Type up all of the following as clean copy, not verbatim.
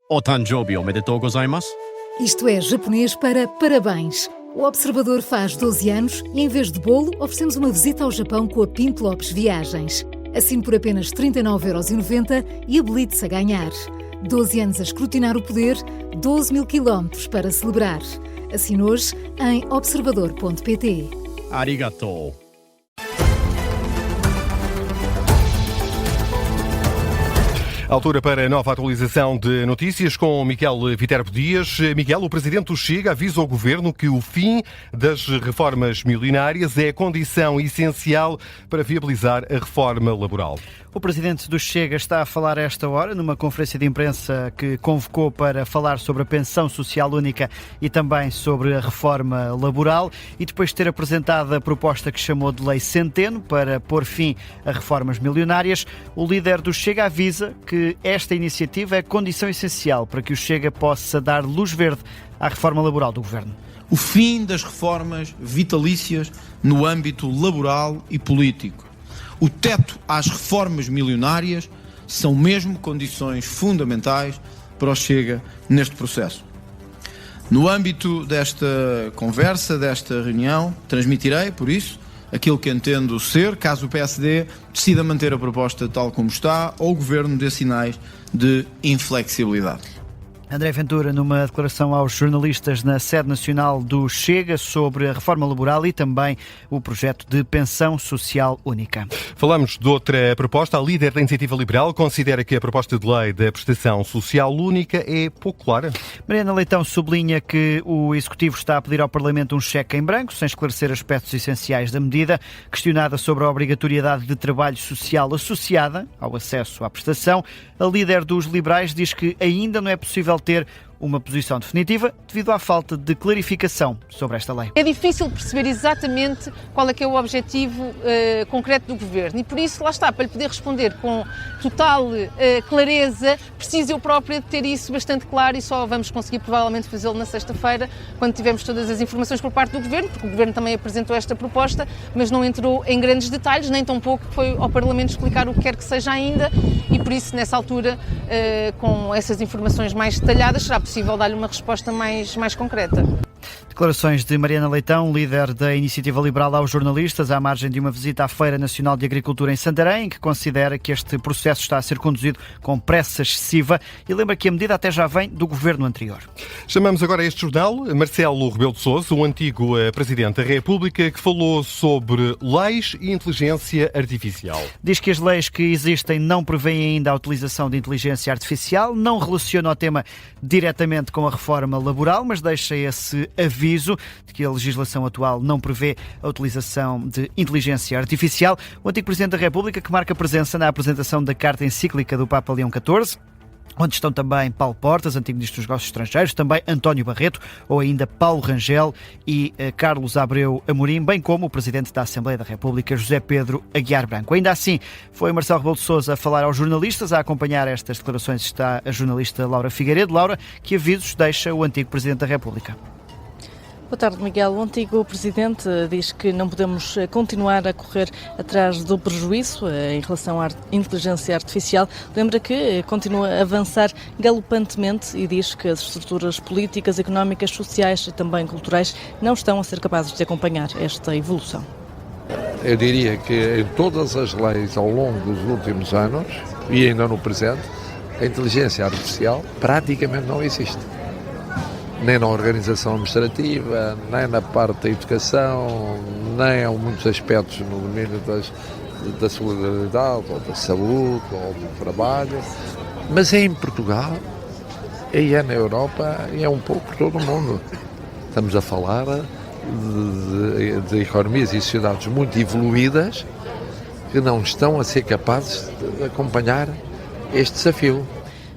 O Tanjobi omedetou gozaimasu. Isto é japonês para parabéns. O Observador faz 12 anos e, em vez de bolo, oferecemos uma visita ao Japão com a Pinto Lopes Viagens. Assine por apenas 39,90€ e habilite-se a ganhar. 12 anos a escrutinar o poder, 12 mil quilómetros para celebrar. Assine hoje em observador.pt. Arigatou. Altura para a nova atualização de notícias com Miguel Viterbo Dias. Miguel, o Presidente do Chega avisa ao Governo que o fim das reformas milionárias é a condição essencial para viabilizar a reforma laboral. O Presidente do Chega está a falar a esta hora numa conferência de imprensa que convocou para falar sobre a pensão social única e também sobre a reforma laboral, e depois de ter apresentado a proposta que chamou de Lei Centeno para pôr fim a reformas milionárias, o líder do Chega avisa que esta iniciativa é condição essencial para que o Chega possa dar luz verde à reforma laboral do Governo. O fim das reformas vitalícias no âmbito laboral e político. O teto às reformas milionárias são mesmo condições fundamentais para o Chega neste processo. No âmbito desta conversa, desta reunião, transmitirei, por isso, aquilo que entendo ser, caso o PSD decida manter a proposta tal como está, ou o Governo dê sinais de inflexibilidade. André Ventura, numa declaração aos jornalistas na sede nacional do Chega sobre a reforma laboral e também o projeto de pensão social única. Falamos de outra proposta. A líder da Iniciativa Liberal considera que a proposta de lei da prestação social única é pouco clara. Mariana Leitão sublinha que o Executivo está a pedir ao Parlamento um cheque em branco, sem esclarecer aspectos essenciais da medida. Questionada sobre a obrigatoriedade de trabalho social associada ao acesso à prestação, a líder dos liberais diz que ainda não é possível ter uma posição definitiva devido à falta de clarificação sobre esta lei. É difícil perceber exatamente qual é que é o objetivo concreto do Governo e por isso, lá está, para lhe poder responder com total clareza, preciso eu própria de ter isso bastante claro e só vamos conseguir provavelmente fazê-lo na sexta-feira, quando tivermos todas as informações por parte do Governo, porque o Governo também apresentou esta proposta, mas não entrou em grandes detalhes, nem tão pouco foi ao Parlamento explicar o que quer que seja ainda e por isso, nessa altura, com essas informações mais detalhadas, será possível dar-lhe uma resposta mais concreta. Declarações de Mariana Leitão, líder da Iniciativa Liberal, aos jornalistas, à margem de uma visita à Feira Nacional de Agricultura em Santarém, que considera que este processo está a ser conduzido com pressa excessiva e lembra que a medida até já vem do governo anterior. Chamamos agora a este jornal Marcelo Rebelo de Sousa, o antigo Presidente da República, que falou sobre leis e inteligência artificial. Diz que as leis que existem não prevêem ainda a utilização de inteligência artificial, não relaciona o tema diretamente com a reforma laboral, mas deixa esse aviso de que a legislação atual não prevê a utilização de inteligência artificial. O antigo Presidente da República, que marca presença na apresentação da Carta Encíclica do Papa Leão XIV, onde estão também Paulo Portas, antigo Ministro dos Negócios Estrangeiros, também António Barreto, ou ainda Paulo Rangel e Carlos Abreu Amorim, bem como o Presidente da Assembleia da República, José Pedro Aguiar Branco. Ainda assim, foi Marcelo Rebelo de Sousa a falar aos jornalistas. A acompanhar estas declarações está a jornalista Laura Figueiredo. Laura, que avisos deixa o antigo Presidente da República? Boa tarde, Miguel. O antigo Presidente diz que não podemos continuar a correr atrás do prejuízo em relação à inteligência artificial. Lembra que continua a avançar galopantemente e diz que as estruturas políticas, económicas, sociais e também culturais não estão a ser capazes de acompanhar esta evolução. Eu diria que em todas as leis ao longo dos últimos anos e ainda no presente, a inteligência artificial praticamente não existe. Nem na organização administrativa, nem na parte da educação, nem em muitos aspectos no domínio da solidariedade, ou da saúde, ou do trabalho. Mas é em Portugal, e é na Europa, e é um pouco por todo o mundo. Estamos a falar de economias e sociedades muito evoluídas que não estão a ser capazes de acompanhar este desafio.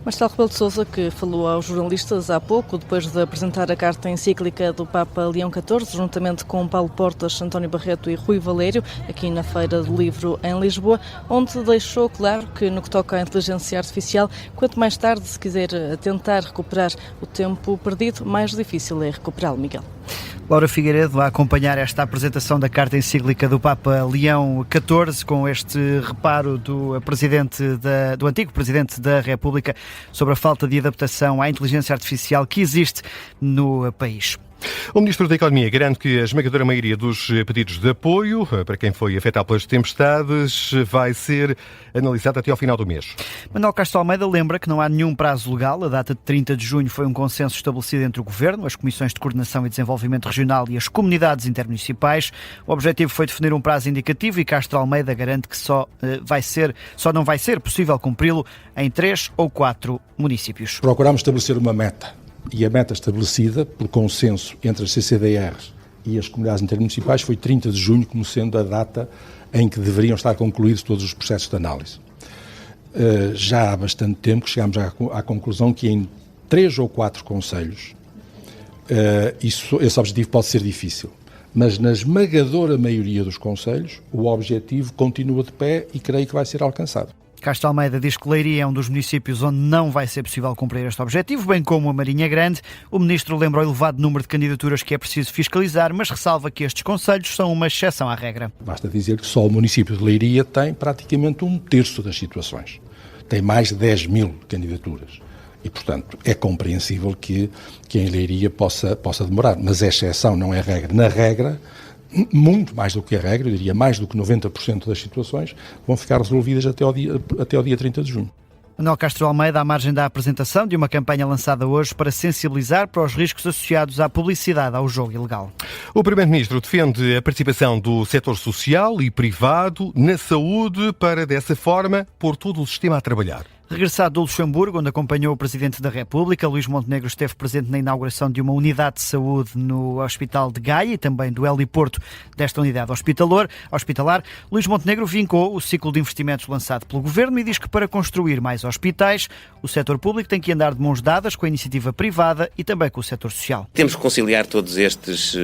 Marcelo Rebelo de Sousa, que falou aos jornalistas há pouco, depois de apresentar a carta encíclica do Papa Leão XIV, juntamente com Paulo Portas, António Barreto e Rui Valério, aqui na Feira do Livro em Lisboa, onde deixou claro que, no que toca à inteligência artificial, quanto mais tarde se quiser tentar recuperar o tempo perdido, mais difícil é recuperá-lo, Miguel. Laura Figueiredo a acompanhar esta apresentação da carta encíclica do Papa Leão XIV, com este reparo do antigo Presidente da República sobre a falta de adaptação à inteligência artificial que existe no país. O Ministro da Economia garante que a esmagadora maioria dos pedidos de apoio para quem foi afetado pelas tempestades vai ser analisada até ao final do mês. Manuel Castro Almeida lembra que não há nenhum prazo legal. A data de 30 de junho foi um consenso estabelecido entre o Governo, as Comissões de Coordenação e Desenvolvimento Regional e as comunidades intermunicipais. O objetivo foi definir um prazo indicativo e Castro Almeida garante que só não vai ser possível cumpri-lo em 3 ou 4 municípios. Procurámos estabelecer uma meta. E a meta estabelecida por consenso entre as CCDRs e as comunidades intermunicipais foi 30 de junho como sendo a data em que deveriam estar concluídos todos os processos de análise. Já há bastante tempo que chegámos à conclusão que em 3 ou 4 concelhos esse objetivo pode ser difícil. Mas na esmagadora maioria dos concelhos o objetivo continua de pé e creio que vai ser alcançado. Castro Almeida diz que Leiria é um dos municípios onde não vai ser possível cumprir este objetivo, bem como a Marinha Grande. O Ministro lembra o elevado número de candidaturas que é preciso fiscalizar, mas ressalva que estes concelhos são uma exceção à regra. Basta dizer que só o município de Leiria tem praticamente 1/3 das situações. Tem mais de 10 mil candidaturas. E, portanto, é compreensível que em Leiria possa demorar. Mas é exceção, não é regra. Na regra, muito mais do que a regra, eu diria mais do que 90% das situações, vão ficar resolvidas até ao dia 30 de junho. Manuel Castro Almeida, à margem da apresentação de uma campanha lançada hoje para sensibilizar para os riscos associados à publicidade ao jogo ilegal. O Primeiro-Ministro defende a participação do setor social e privado na saúde para, dessa forma, pôr todo o sistema a trabalhar. Regressado do Luxemburgo, onde acompanhou o Presidente da República, Luís Montenegro esteve presente na inauguração de uma unidade de saúde no Hospital de Gaia e também do heliporto desta unidade hospitalar. Luís Montenegro vincou o ciclo de investimentos lançado pelo Governo e diz que para construir mais hospitais, o setor público tem que andar de mãos dadas com a iniciativa privada e também com o setor social. Temos que conciliar todos estes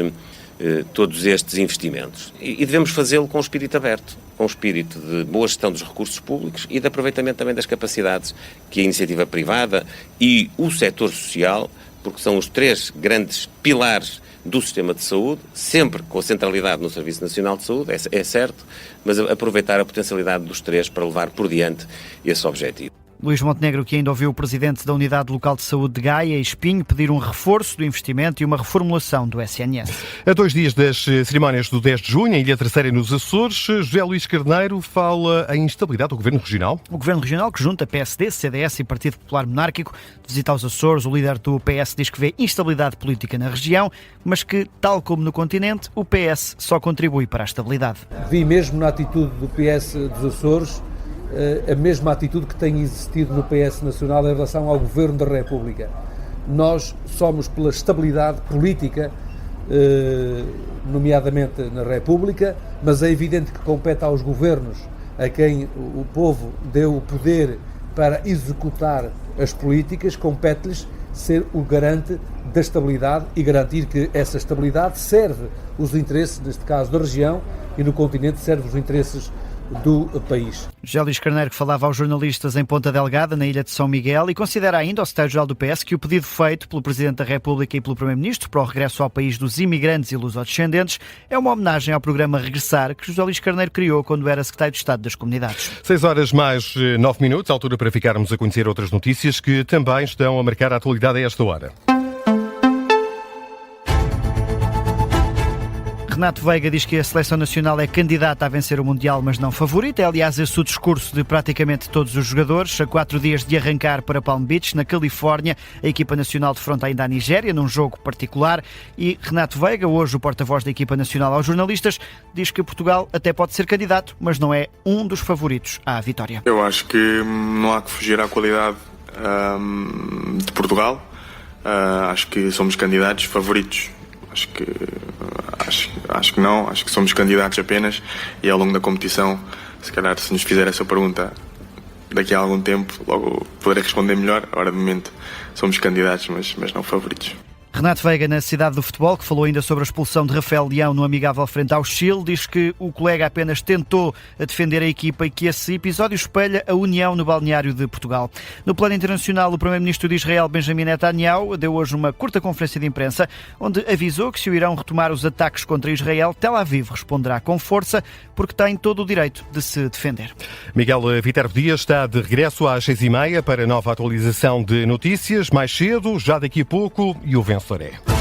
investimentos e devemos fazê-lo com o espírito aberto, com o espírito de boa gestão dos recursos públicos e de aproveitamento também das capacidades que a iniciativa privada e o setor social, porque são os 3 grandes pilares do sistema de saúde, sempre com a centralidade no Serviço Nacional de Saúde, é certo, mas aproveitar a potencialidade dos 3 para levar por diante esse objetivo. Luís Montenegro, que ainda ouviu o Presidente da Unidade Local de Saúde de Gaia, Espinho, pedir um reforço do investimento e uma reformulação do SNS. A 2 dias das cerimónias do 10 de junho, em Ilha Terceira, nos Açores, José Luís Carneiro fala em instabilidade do Governo Regional. O Governo Regional, que junta PSD, CDS e Partido Popular Monárquico, visita aos Açores. O líder do PS diz que vê instabilidade política na região, mas que, tal como no continente, o PS só contribui para a estabilidade. Vi mesmo na atitude do PS dos Açores a mesma atitude que tem existido no PS Nacional em relação ao Governo da República. Nós somos pela estabilidade política, nomeadamente na República, mas é evidente que compete aos governos a quem o povo deu o poder para executar as políticas, compete-lhes ser o garante da estabilidade e garantir que essa estabilidade serve os interesses, neste caso da região, e no continente serve os interesses do país. José Luís Carneiro, que falava aos jornalistas em Ponta Delgada, na Ilha de São Miguel, e considera ainda ao secretário-geral do PS que o pedido feito pelo Presidente da República e pelo Primeiro-Ministro para o regresso ao país dos imigrantes e lusodescendentes é uma homenagem ao programa Regressar que José Luís Carneiro criou quando era secretário de Estado das Comunidades. 6 horas mais 9 minutos, altura para ficarmos a conhecer outras notícias que também estão a marcar a atualidade a esta hora. Renato Veiga diz que a seleção nacional é candidata a vencer o Mundial, mas não favorita. É, aliás, esse o discurso de praticamente todos os jogadores. A 4 dias de arrancar para Palm Beach, na Califórnia, a equipa nacional defronta ainda a Nigéria, num jogo particular. E Renato Veiga, hoje o porta-voz da equipa nacional aos jornalistas, diz que Portugal até pode ser candidato, mas não é um dos favoritos à vitória. Eu acho que não há que fugir à qualidade de Portugal. Acho que somos candidatos favoritos. Acho que não, acho que somos candidatos apenas e ao longo da competição, se calhar se nos fizer essa pergunta daqui a algum tempo, logo poderei responder melhor. Agora de momento somos candidatos, mas não favoritos. Renato Veiga, na Cidade do Futebol, que falou ainda sobre a expulsão de Rafael Leão no amigável frente ao Chile, diz que o colega apenas tentou defender a equipa e que esse episódio espelha a união no balneário de Portugal. No plano internacional, o primeiro-ministro de Israel, Benjamin Netanyahu, deu hoje uma curta conferência de imprensa onde avisou que se o Irão retomar os ataques contra Israel, Tel Aviv responderá com força porque tem todo o direito de se defender. Miguel Viterbo Dias está de regresso às 6h30 para a nova atualização de notícias. Mais cedo, já daqui a pouco, e o Venceré.